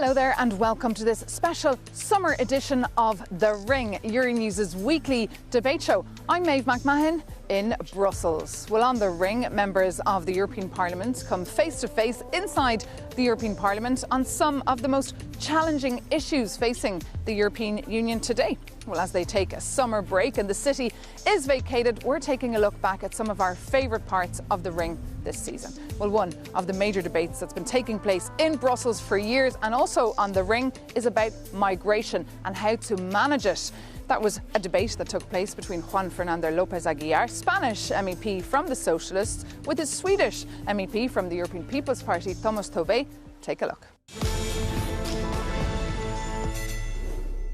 Hello there and welcome to this special summer edition of The Ring, Euronews' weekly debate show. I'm Maeve McMahon in Brussels. Well, on The Ring, members of the European Parliament come face to face inside the European Parliament on some of the most challenging issues facing the European Union today. Well, as they take a summer break and the city is vacated, we're taking a look back at some of our favourite parts of The Ring this season. Well, one of the major debates that's been taking place in Brussels for years and also on The Ring is about migration and how to manage it. That was a debate that took place between Juan Fernando López Aguilar, Spanish MEP from the Socialists, with his Swedish MEP from the European People's Party, Tomas Tobé. Take a look.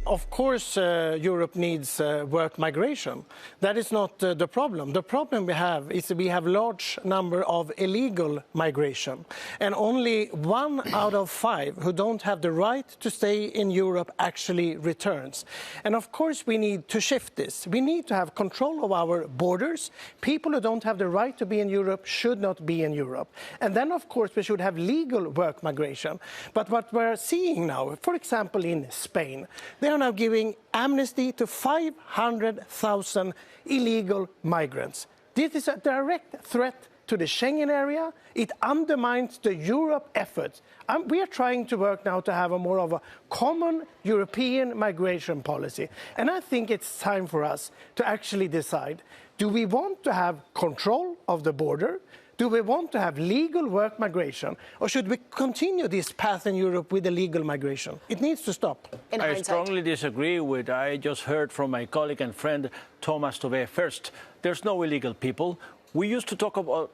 Of course, Europe needs work migration. That is not the problem. The problem we have is that we have a large number of illegal migration. And only 1 out of 5 who don't have the right to stay in Europe actually returns. And of course, we need to shift this. We need to have control of our borders. People who don't have the right to be in Europe should not be in Europe. And then, of course, we should have legal work migration. But what we're seeing now, for example, in Spain, they are now giving amnesty to 500,000 illegal migrants. This is a direct threat to the Schengen area. It undermines the Europe effort. We are trying to work now to have a more of a common European migration policy. And I think it's time for us to actually decide, do we want to have control of the border? Do we want to have legal work migration, or should we continue this path in Europe with illegal migration? It needs to stop. I strongly disagree with I just heard from my colleague and friend Tomas Tobé. First, there's no illegal people. We used to talk about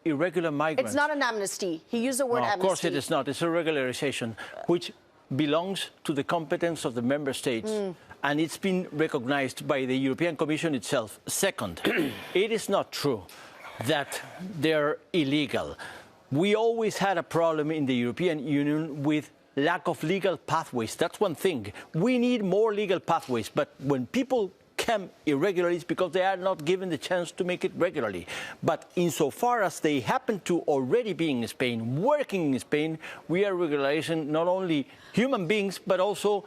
irregular migrants. It's not an amnesty. He used the word amnesty. Of course it is not. It's a regularization, which belongs to the competence of the member states. And it's been recognized by the European Commission itself. Second, it is not true that they're illegal. We always had a problem in the European Union with lack of legal pathways. That's one thing. We need more legal pathways. But when people come irregularly, it's because they are not given the chance to make it regularly. But insofar as they happen to already be in Spain, working in Spain, we are regularizing not only human beings, but also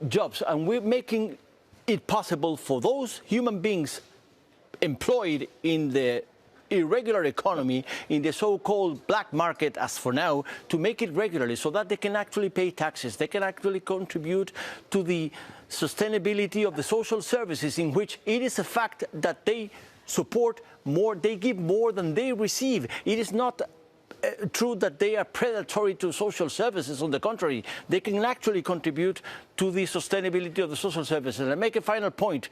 jobs. And we're making it possible for those human beings employed in the irregular economy, in the so-called black market as for now, to make it regularly so that they can actually pay taxes, they can actually contribute to the sustainability of the social services, in which it is a fact that they support more, they give more than they receive. It is not true that they are predatory to social services. On the contrary, they can actually contribute to the sustainability of the social services. And I make a final point.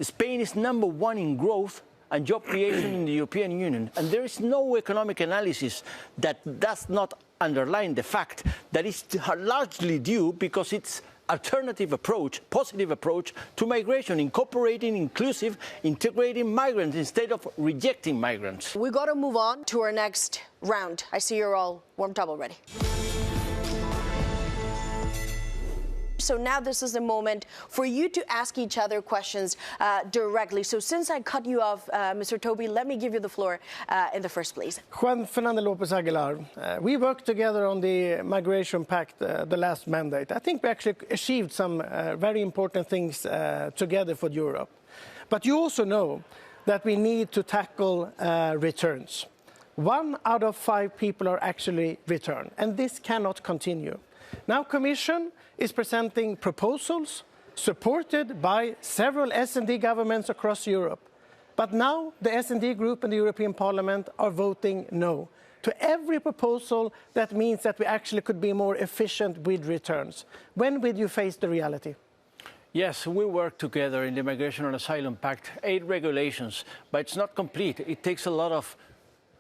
Spain is #1 in growth and job creation in the European Union. And there is no economic analysis that does not underline the fact that it's largely due because it's alternative approach, positive approach to migration, incorporating inclusive, integrating migrants instead of rejecting migrants. We got to move on to our next round. I see you're all warmed up already. So now this is the moment for you to ask each other questions directly. So since I cut you off, Mr. Tobé, let me give you the floor in the first place. Juan Fernando López Aguilar, we worked together on the Migration Pact the last mandate. I think we actually achieved some very important things together for Europe. But you also know that we need to tackle returns. 1 out of 5 people are actually returned, and this cannot continue. Now, Commission is presenting proposals supported by several S&D governments across Europe. But now the S&D group in the European Parliament are voting no to every proposal that means that we actually could be more efficient with returns. When will you face the reality? Yes, we work together in the Migration and Asylum Pact, 8 regulations, but it's not complete. It takes a lot of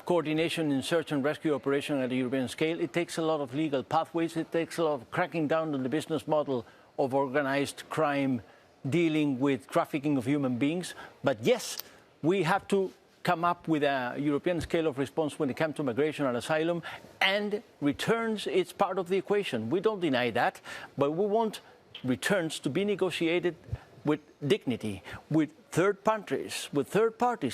coordination in search and rescue operation at a European scale. It takes a lot of legal pathways. It takes a lot of cracking down on the business model of organized crime dealing with trafficking of human beings. But yes, we have to come up with a European scale of response when it comes to migration and asylum, and returns, it's part of the equation. We don't deny that, but we want returns to be negotiated with dignity, with third countries,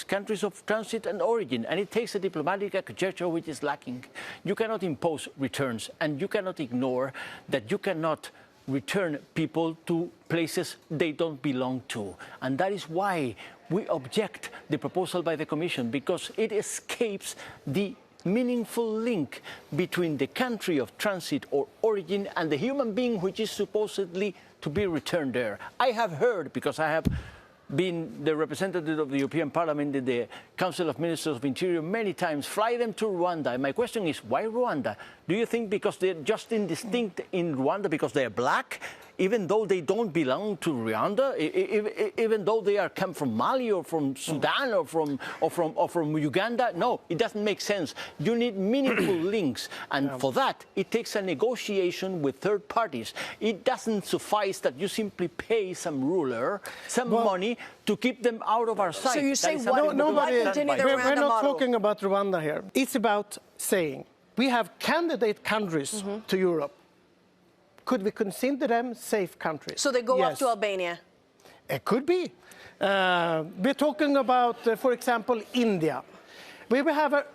countries of transit and origin, and it takes a diplomatic architecture which is lacking. You cannot impose returns, and you cannot ignore that you cannot return people to places they don't belong to. And that is why we object the proposal by the Commission, because it escapes the meaningful link between the country of transit or origin and the human being which is supposedly to be returned there. I have heard, because I have been the representative of the European Parliament in the Council of Ministers of Interior many times, fly them to Rwanda. And my question is, why Rwanda? Do you think because they're just indistinct in Rwanda because they're black? Even though they don't belong to Rwanda, even though they come from Mali or from Sudan or from Uganda, no, it doesn't make sense. You need meaningful links, and for that, it takes a negotiation with third parties. It doesn't suffice that you simply pay some ruler some money to keep them out of our sight. So you say we're not model? talking about Rwanda here. It's about saying we have candidate countries to Europe. Could we consider them safe countries? So they go up to Albania? It could be. We're talking about, for example, India. We will have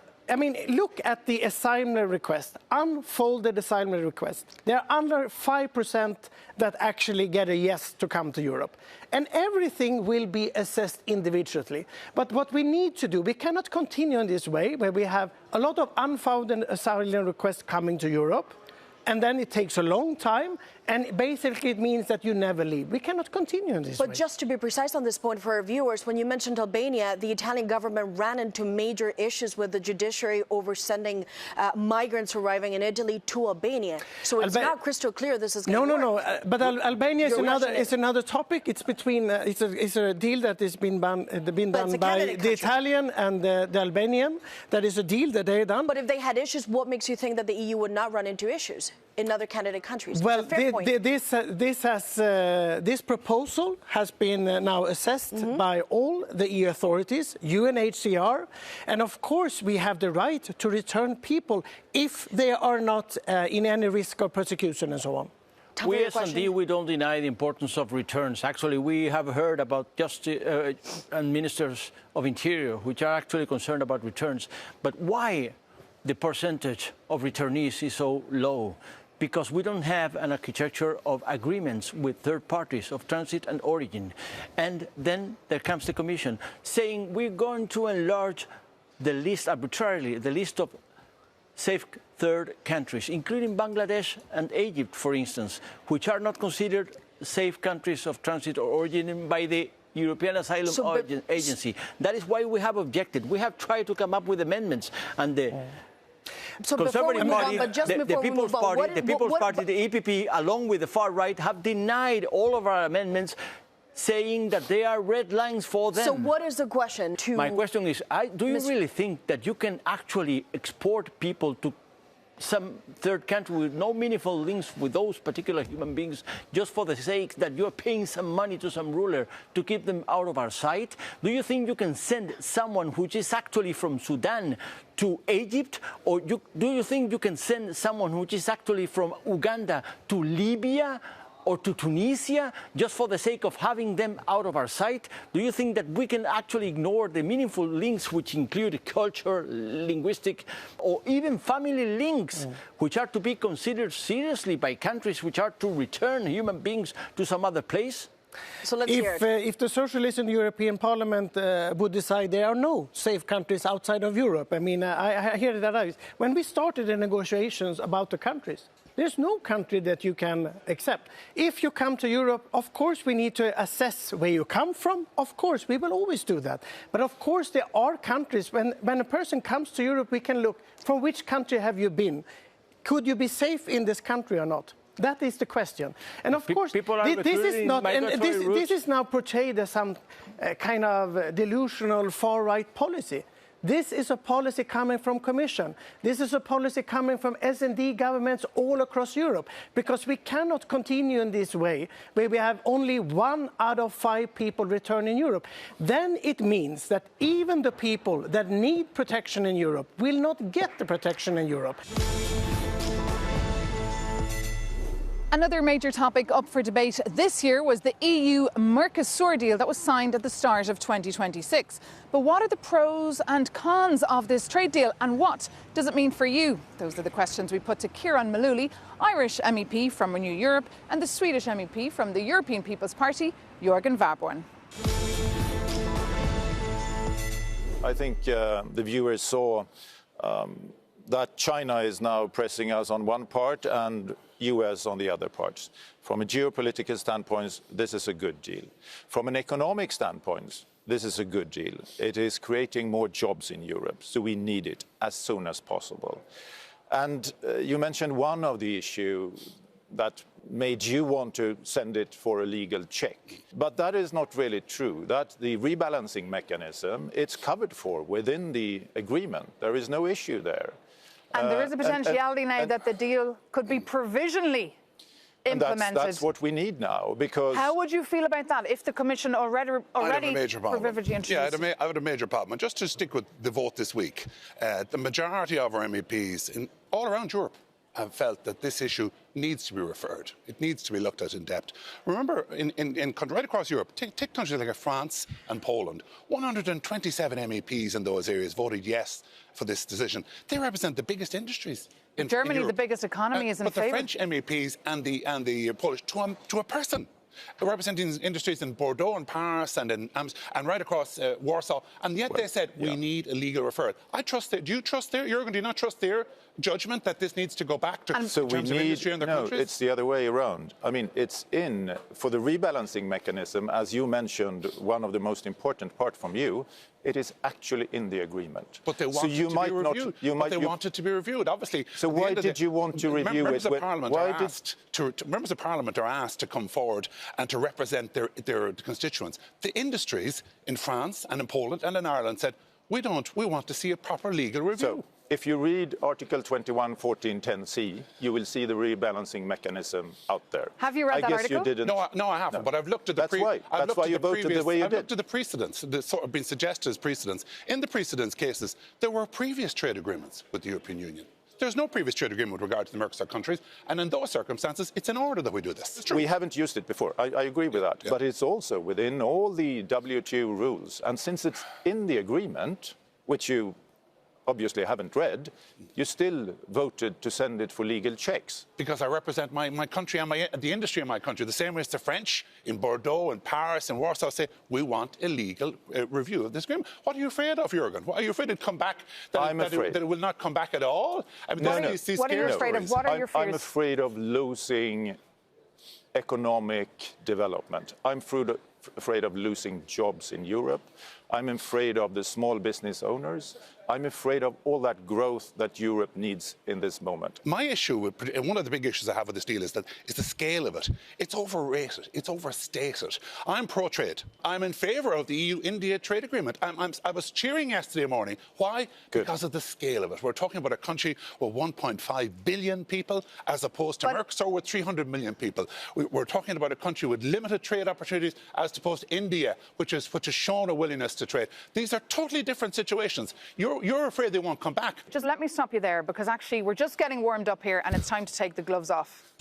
look at the assignment request, unfolded assignment request. There are under 5% that actually get a yes to come to Europe. And everything will be assessed individually. But what we need to do, we cannot continue in this way, where we have a lot of unfounded asylum requests coming to Europe. And then it takes a long time, and basically it means that you never leave. We cannot continue in this way. But just to be precise on this point for our viewers, when you mentioned Albania, the Italian government ran into major issues with the judiciary over sending migrants arriving in Italy to Albania. So it's not crystal clear this is going to work. No. But Albania is another topic. It's between it's a deal that has been done by the Italian and the Albanian. That is a deal that they have done. But if they had issues, what makes you think that the EU would not run into issues in other candidate countries? Well, this proposal has been now assessed by all the EU authorities, UNHCR, and of course we have the right to return people if they are not in any risk of persecution and so on. We as SD, we don't deny the importance of returns. Actually, we have heard about justice and ministers of interior, which are actually concerned about returns. But why the percentage of returnees is so low? Because we don't have an architecture of agreements with third parties of transit and origin. And then there comes the Commission saying we're going to enlarge the list arbitrarily, the list of safe third countries, including Bangladesh and Egypt, for instance, which are not considered safe countries of transit or origin by the European Asylum Agency. That is why we have objected. We have tried to come up with amendments, and the Conservative Party, the People's Party, the EPP, along with the far right, have denied all of our amendments, saying that they are red lines for them. So what is the question? My question is, do you really think that you can actually export people to some third country with no meaningful links with those particular human beings just for the sake that you're paying some money to some ruler to keep them out of our sight? Do you think you can send someone who is actually from Sudan to Egypt? Or do you think you can send someone who is actually from Uganda to Libya or to Tunisia just for the sake of having them out of our sight? Do you think that we can actually ignore the meaningful links which include culture, linguistic, or even family links, which are to be considered seriously by countries which are to return human beings to some other place? So let's hear it. If the socialists in the European Parliament would decide there are no safe countries outside of Europe, I hear that. When we started the negotiations about the countries, there's no country that you can accept. If you come to Europe, of course we need to assess where you come from. Of course, we will always do that. But of course there are countries, when a person comes to Europe, we can look, from which country have you been? Could you be safe in this country or not? That is the question. And of course, this is now portrayed as some kind of delusional far-right policy. This is a policy coming from Commission. This is a policy coming from S&D governments all across Europe, because we cannot continue in this way, where we have only 1 out of 5 people return in Europe. Then it means that even the people that need protection in Europe will not get the protection in Europe. Another major topic up for debate this year was the EU-Mercosur deal that was signed at the start of 2026. But what are the pros and cons of this trade deal, and what does it mean for you? Those are the questions we put to Kieran Mullooly, Irish MEP from Renew Europe, and the Swedish MEP from the European People's Party, Jörgen Warborn. I think the viewers saw that China is now pressing us on one part and US on the other parts. From a geopolitical standpoint, this is a good deal. From an economic standpoint, this is a good deal. It is creating more jobs in Europe, so we need it as soon as possible. And you mentioned one of the issues that made you want to send it for a legal check. But that is not really true. That the rebalancing mechanism, it's covered for within the agreement. There is no issue there. And there is a potentiality now that the deal could be provisionally implemented. That's what we need now, because... How would you feel about that if the Commission already I'd have a major problem. introduced Yeah, it? I would have a major problem. And just to stick with the vote this week, the majority of our MEPs all around Europe have felt that this issue needs to be referred. It needs to be looked at in depth. Remember, right across Europe, take countries like France and Poland, 127 MEPs in those areas voted yes for this decision. They represent the biggest industries in Germany, in the biggest economy, is in favour. But the French MEPs and the Polish, to a person, representing industries in Bordeaux and Paris and right across Warsaw, and yet they said we need a legal referral. I trust it. Do you trust their, Jürgen, do you not trust their judgment that this needs to go back to so we terms of industry in their countries? No, it's the other way around. I mean, it's in, for the rebalancing mechanism, as you mentioned, one of the most important part from you, it is actually in the agreement. But they want it to be reviewed. They want it to be reviewed, obviously. So why did you want to review members it? Of Parliament members of Parliament are asked to come forward and to represent their constituents. The industries in France and in Poland and in Ireland said, we want to see a proper legal review. So, if you read Article 21.14.10c, you will see the rebalancing mechanism out there. Have you read that article? You didn't. No, I haven't. No. But I've looked at the. That's why you voted the way you did. I've looked at the precedents, the sort of been suggested as precedents. In the precedents cases, there were previous trade agreements with the European Union. There's no previous trade agreement with regard to the Mercosur countries, and in those circumstances, it's in order that we do this. We haven't used it before. I agree with that, but it's also within all the WTO rules, and since it's in the agreement, which you obviously haven't read, you still voted to send it for legal checks. Because I represent my country and the industry in my country, the same way as the French in Bordeaux and Paris and Warsaw say, we want a legal review of this agreement. What are you afraid of, Jürgen? Are you afraid it'll come back, that it will not come back at all? I mean, What are you afraid of? What are your fears? I'm afraid of losing economic development. I'm afraid of losing jobs in Europe. I'm afraid of the small business owners. I'm afraid of all that growth that Europe needs in this moment. My issue, and one of the big issues I have with this deal is the scale of it. It's overrated. It's overstated. I'm pro-trade. I'm in favour of the EU-India trade agreement. I was cheering yesterday morning. Why? Good. Because of the scale of it. We're talking about a country with 1.5 billion people as opposed to Mercosur with 300 million people. We're talking about a country with limited trade opportunities as opposed to India, which has shown a willingness to trade. These are totally different situations. You're afraid they won't come back. Just let me stop you there, because actually we're just getting warmed up here and it's time to take the gloves off.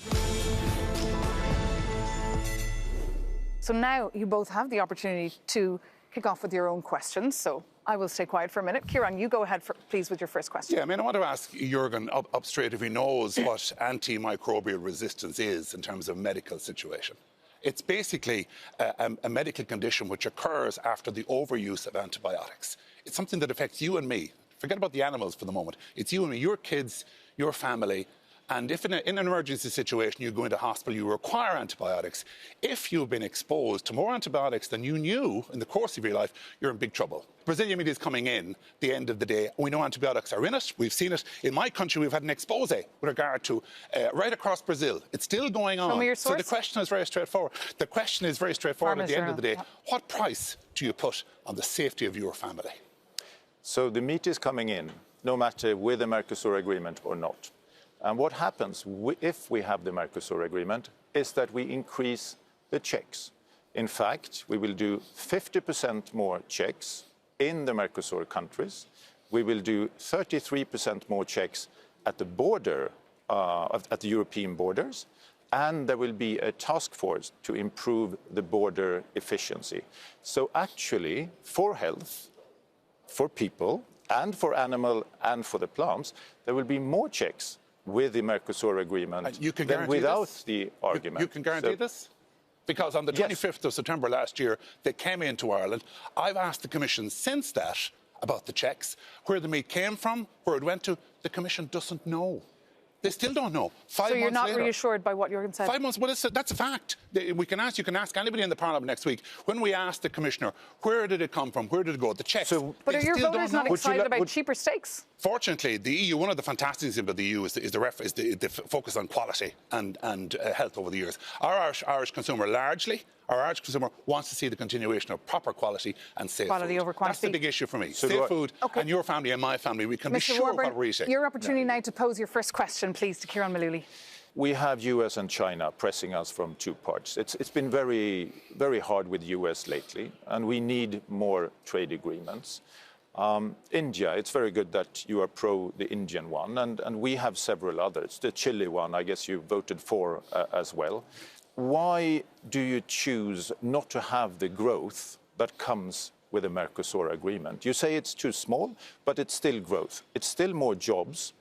So now you both have the opportunity to kick off with your own questions. So I will stay quiet for a minute. Kieran, you go ahead, please, with your first question. Yeah, I mean, I want to ask Jürgen up straight if he knows what antimicrobial resistance is in terms of medical situation. It's basically a medical condition which occurs after the overuse of antibiotics. It's something that affects you and me. Forget about the animals for the moment. It's you and me, your kids, your family. And if in an emergency situation you go into hospital, you require antibiotics. If you've been exposed to more antibiotics than you knew in the course of your life, you're in big trouble. Brazilian media is coming in at the end of the day. We know antibiotics are in it. We've seen it. In my country, we've had an expose with regard to right across Brazil. It's still going on. Show me your source. So the question is very straightforward. At the end of the day. What price do you put on the safety of your family? So the meat is coming in, no matter with the Mercosur agreement or not. And what happens if we have the Mercosur agreement is that we increase the checks. In fact, we will do 50% more checks in the Mercosur countries. We will do 33% more checks at the border, at the European borders. and there will be a task force to improve the border efficiency. So actually, for health, for people, and for animal and for the plants, there will be more checks with the Mercosur agreement than without the argument. You can guarantee this? Because on the 25th of September last year, they came into Ireland. I've asked the Commission since that about the checks, where the meat came from, where it went to. The Commission doesn't know. They still don't know. 5 months So you're not later, reassured by what Jürgen said? 5 months, well, that's a fact. You can ask anybody in the Parliament next week. When we asked the Commissioner, where did it come from, where did it go, the checks. But are your voters not excited about cheaper steaks? Fortunately, the EU, one of the fantastic things about the EU is the focus on quality and health over the years. Our Irish consumer wants to see the continuation of proper quality and safe quality food. Over quantity. That's the big issue for me. Safe food, and your family and my family, we can be sure what we're eating. Your opportunity now to pose your first question, please, to Ciarán Mullooly. We have US and China pressing us from two parts. It's been very, very hard with US lately, and we need more trade agreements. India, it's very good that you are pro the Indian one, and we have several others. The Chile one, I guess you voted for as well. Why do you choose not to have the growth that comes with the Mercosur agreement? You say it's too small, but it's still growth. It's still more jobs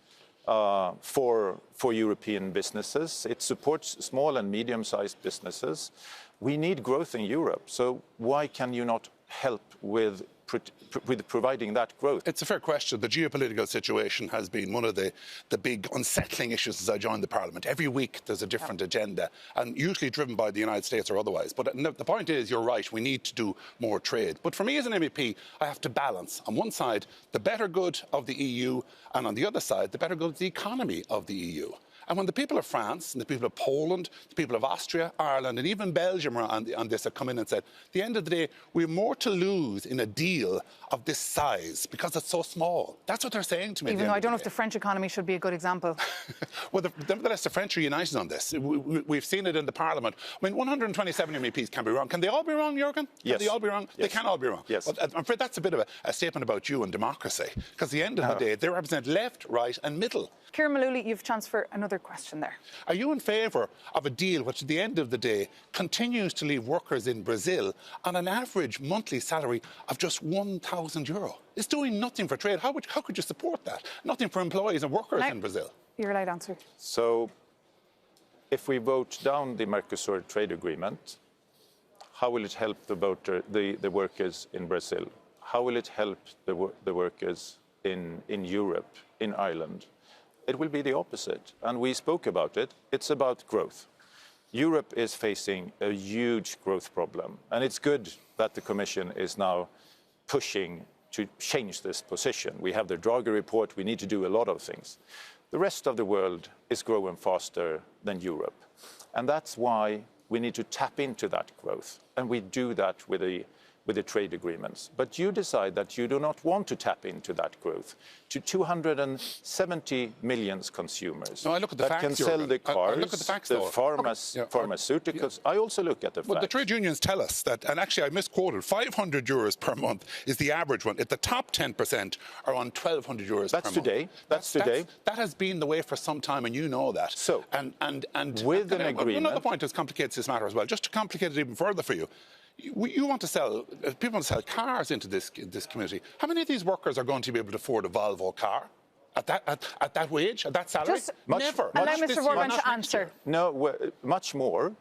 for European businesses. It supports small and medium-sized businesses. We need growth in Europe, so why can you not help with providing that growth? It's a fair question. The geopolitical situation has been one of the big unsettling issues since I joined the Parliament. Every week there's a different agenda, and usually driven by the United States or otherwise. But the point is, you're right, we need to do more trade. But for me as an MEP, I have to balance, on one side, the better good of the EU, and on the other side, the better good of the economy of the EU. And when the people of France and the people of Poland, the people of Austria, Ireland, and even Belgium on this have come in and said, at the end of the day, we have more to lose in a deal of this size because it's so small. That's what they're saying to me. Even though I don't know if the French economy should be a good example. Well, nevertheless, the French are united on this. We've seen it in the Parliament. I mean, 127 MEPs can be wrong. Can they all be wrong, Jürgen? Yes. Can they all be wrong? Yes. They can all be wrong. Yes. Well, I'm afraid that's a bit of a statement about you and democracy. Because at the end of the day, they represent left, right and middle. Ciarán Mullooly, you've a chance for another question there. Are you in favour of a deal which, at the end of the day, continues to leave workers in Brazil on an average monthly salary of just €1,000? It's doing nothing for trade. How could you support that? Nothing for employees and workers in Brazil. You're allowed to answer. So, if we vote down the Mercosur trade agreement, how will it help the workers in Brazil? How will it help the workers in Europe, in Ireland? It will be the opposite, and we spoke about it. It's about growth. Europe is facing a huge growth problem, and it's good that the Commission is now pushing to change this position. We have the Draghi report, we need to do a lot of things. The rest of the world is growing faster than Europe, and that's why we need to tap into that growth, and we do that with the trade agreements. But you decide that you do not want to tap into that growth to 270 million consumers that can sell the cars, pharmaceuticals. I also look at the facts. Well, the trade unions tell us that, and actually I misquoted, €500 per month is the average one. If the top 10% are on €1,200 per month. That's today. That has been the way for some time, and you know that. So, and with an agreement... Another point that complicates this matter as well, just to complicate it even further for you. You want to sell, people want to sell cars into this community. How many of these workers are going to be able to afford a Volvo car at that wage, at that salary? Never. Allow Mr. Warburton to answer. No, much more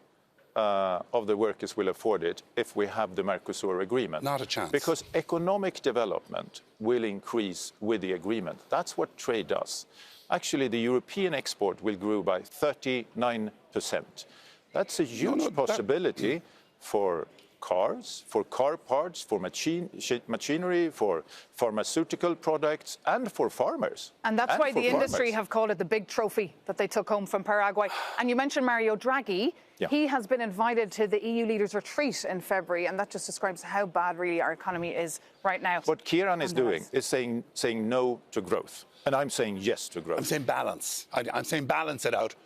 of the workers will afford it if we have the Mercosur agreement. Not a chance. Because economic development will increase with the agreement. That's what trade does. Actually, the European export will grow by 39%. That's a huge possibility for cars, for car parts, for machinery, for pharmaceutical products, and for farmers. And that's why the industry have called it the big trophy that they took home from Paraguay. And you mentioned Mario Draghi. Yeah. He has been invited to the EU leaders' retreat in February, and that just describes how bad really our economy is right now. What Ciarán is doing is saying no to growth, and I'm saying yes to growth. I'm saying balance. I'm saying balance it out.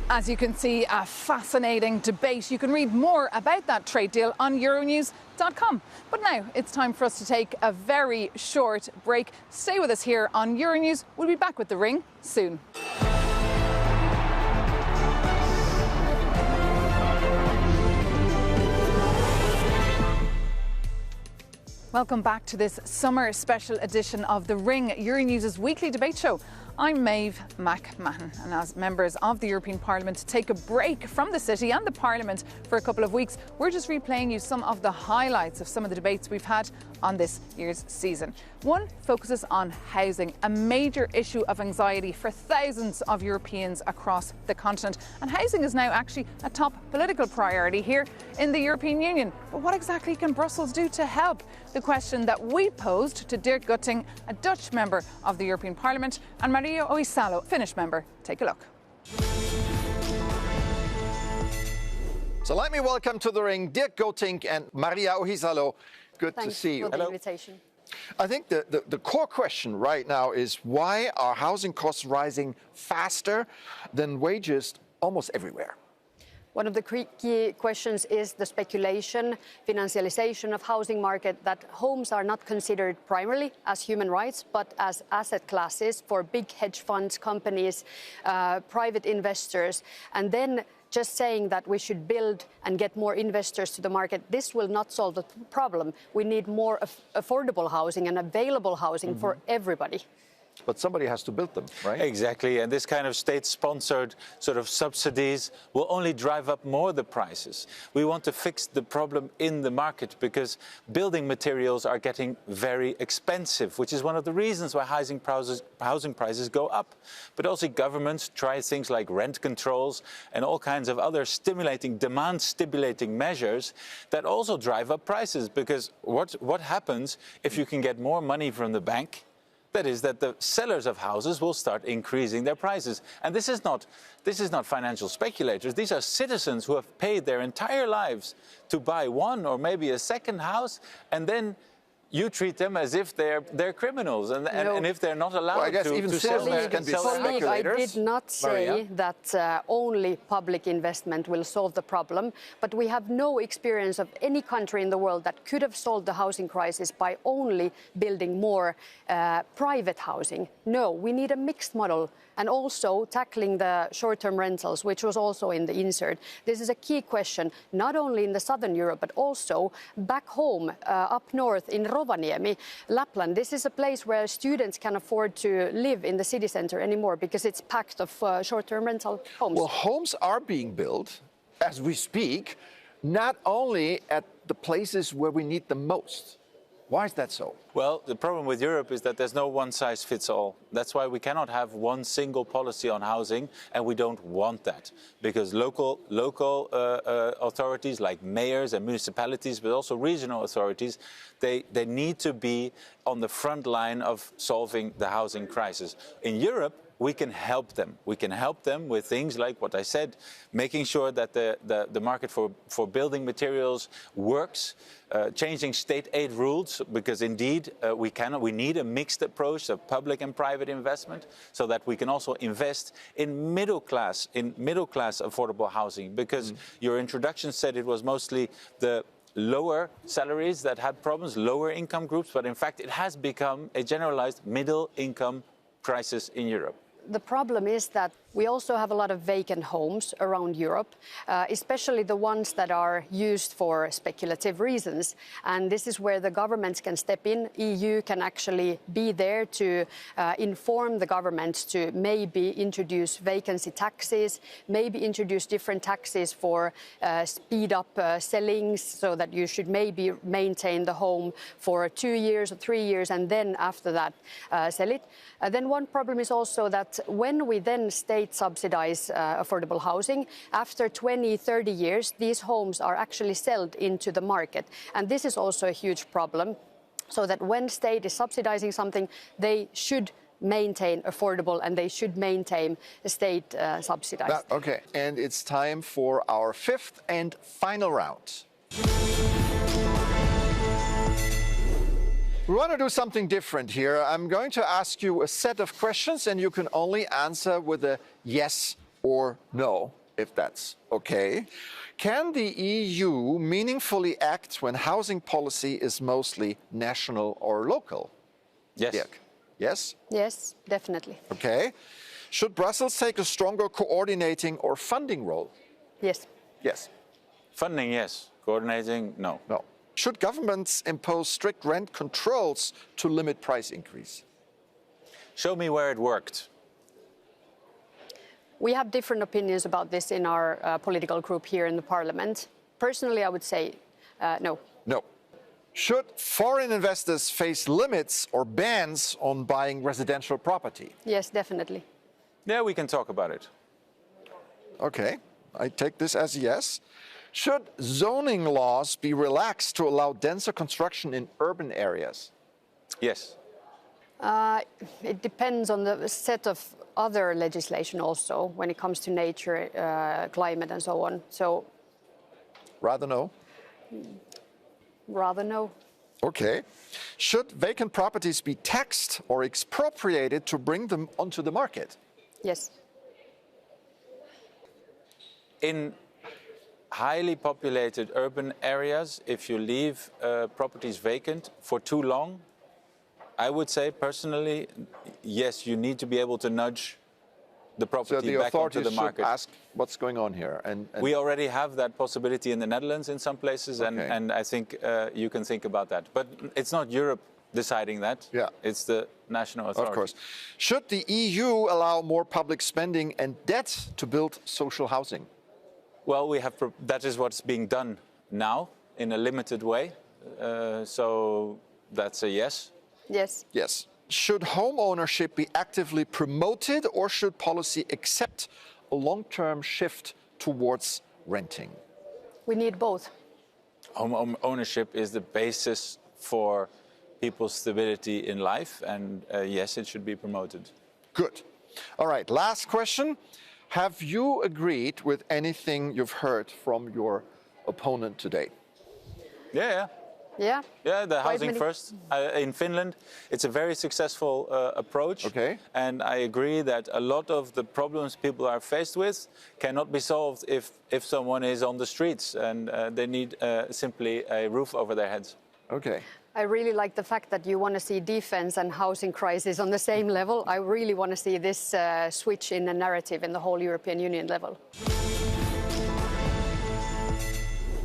As you can see, a fascinating debate. You can read more about that trade deal on Euronews.com. But now it's time for us to take a very short break. Stay with us here on Euronews. We'll be back with The Ring soon. Welcome back to this summer special edition of The Ring, Euronews' weekly debate show. I'm Maeve McMahon, and as members of the European Parliament take a break from the city and the Parliament for a couple of weeks, we're just replaying you some of the highlights of some of the debates we've had on this year's season. One focuses on housing, a major issue of anxiety for thousands of Europeans across the continent. And housing is now actually a top political priority here in the European Union. But what exactly can Brussels do to help? The question that we posed to Dirk Gutting, a Dutch member of the European Parliament, and Maria Ohisalo, Finnish member. Take a look. So let me welcome to the ring Dirk Gutting and Maria Ohisalo. Good to see you. Thanks for the invitation. I think the core question right now is why are housing costs rising faster than wages almost everywhere? One of the key questions is the speculation, financialization of housing market, that homes are not considered primarily as human rights, but as asset classes for big hedge funds, companies, private investors. And then just saying that we should build and get more investors to the market, this will not solve the problem. We need more affordable housing and available housing for everybody. But somebody has to build them, right? Exactly, and this kind of state-sponsored sort of subsidies will only drive up more the prices. We want to fix the problem in the market because building materials are getting very expensive, which is one of the reasons why housing prices go up. But also governments try things like rent controls and all kinds of other demand-stimulating measures that also drive up prices, because what happens if you can get more money from the bank? That is that the sellers of houses will start increasing their prices. And this is not financial speculators. These are citizens who have paid their entire lives to buy one or maybe a second house, and then you treat them as if they're criminals, and if they're not allowed I guess to even sell citizens can be speculators. I did not say that only public investment will solve the problem, but we have no experience of any country in the world that could have solved the housing crisis by only building more private housing. No, we need a mixed model. And also tackling the short-term rentals, which was also in the insert. This is a key question, not only in the southern Europe, but also back home, up north in Rovaniemi, Lapland. This is a place where students can afford to live in the city center anymore because it's packed of short-term rental homes. Well, homes are being built as we speak, not only at the places where we need them most. Why is that so? Well, the problem with Europe is that there's no one-size-fits-all. That's why we cannot have one single policy on housing, and we don't want that. Because local authorities like mayors and municipalities, but also regional authorities, they need to be on the front line of solving the housing crisis. In Europe, we can help them. We can help them with things like what I said, making sure that the market for building materials works, changing state aid rules, because indeed we need a mixed approach of public and private investment, so that we can also invest in middle class affordable housing. Because your introduction said it was mostly the lower salaries that had problems, lower income groups, but in fact it has become a generalized middle income crisis in Europe. The problem is that we also have a lot of vacant homes around Europe, especially the ones that are used for speculative reasons. And this is where the governments can step in. EU can actually be there to inform the governments to maybe introduce vacancy taxes, maybe introduce different taxes for speed up sellings, so that you should maybe maintain the home for 2 years or 3 years and then after that sell it. Then one problem is also that when we then subsidize affordable housing, after 20, 30 years, these homes are actually sold into the market. And this is also a huge problem, so that when state is subsidizing something, they should maintain affordable and they should maintain state subsidized. Okay, and it's time for our fifth and final round. We want to do something different here. I'm going to ask you a set of questions, and you can only answer with a yes or no, if that's okay. Can the EU meaningfully act when housing policy is mostly national or local? Yes. Dirk? Yes? Yes, definitely. Okay. Should Brussels take a stronger coordinating or funding role? Yes. Yes. Funding, yes. Coordinating, no. No. Should governments impose strict rent controls to limit price increase? Show me where it worked. We have different opinions about this in our political group here in the parliament. Personally, I would say no. No. Should foreign investors face limits or bans on buying residential property? Yes, definitely. Yeah, we can talk about it. Okay, I take this as yes. Should zoning laws be relaxed to allow denser construction in urban areas? Yes. It depends on the set of other legislation also when it comes to nature, climate and so on. So rather no? Rather no. Okay. Should vacant properties be taxed or expropriated to bring them onto the market? Yes. In highly populated urban areas, if you leave properties vacant for too long, I would say personally, yes, you need to be able to nudge the property back onto the market. So the authorities should ask what's going on here. And we already have that possibility in the Netherlands in some places, and I think you can think about that. But it's not Europe deciding that. Yeah. It's the national authority. Of course. Should the EU allow more public spending and debt to build social housing? Well, that is what's being done now in a limited way. So that's a yes. Yes. Yes. Should home ownership be actively promoted, or should policy accept a long-term shift towards renting? We need both. Home ownership is the basis for people's stability in life, and yes, it should be promoted. Good. All right, last question. Have you agreed with anything you've heard from your opponent today? Yeah. Yeah. Yeah, the housing first. In Finland, it's a very successful approach. Okay. And I agree that a lot of the problems people are faced with cannot be solved if someone is on the streets and they need simply a roof over their heads. Okay. I really like the fact that you want to see defense and housing crisis on the same level. I really want to see this switch in the narrative in the whole European Union level.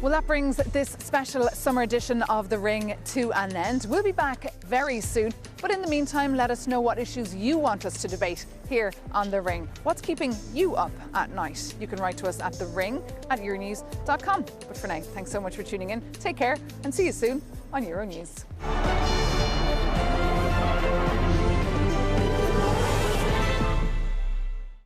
Well, that brings this special summer edition of The Ring to an end. We'll be back very soon. But in the meantime, let us know what issues you want us to debate here on The Ring. What's keeping you up at night? You can write to us at thering@euronews.com. But for now, thanks so much for tuning in. Take care and see you soon on Euronews.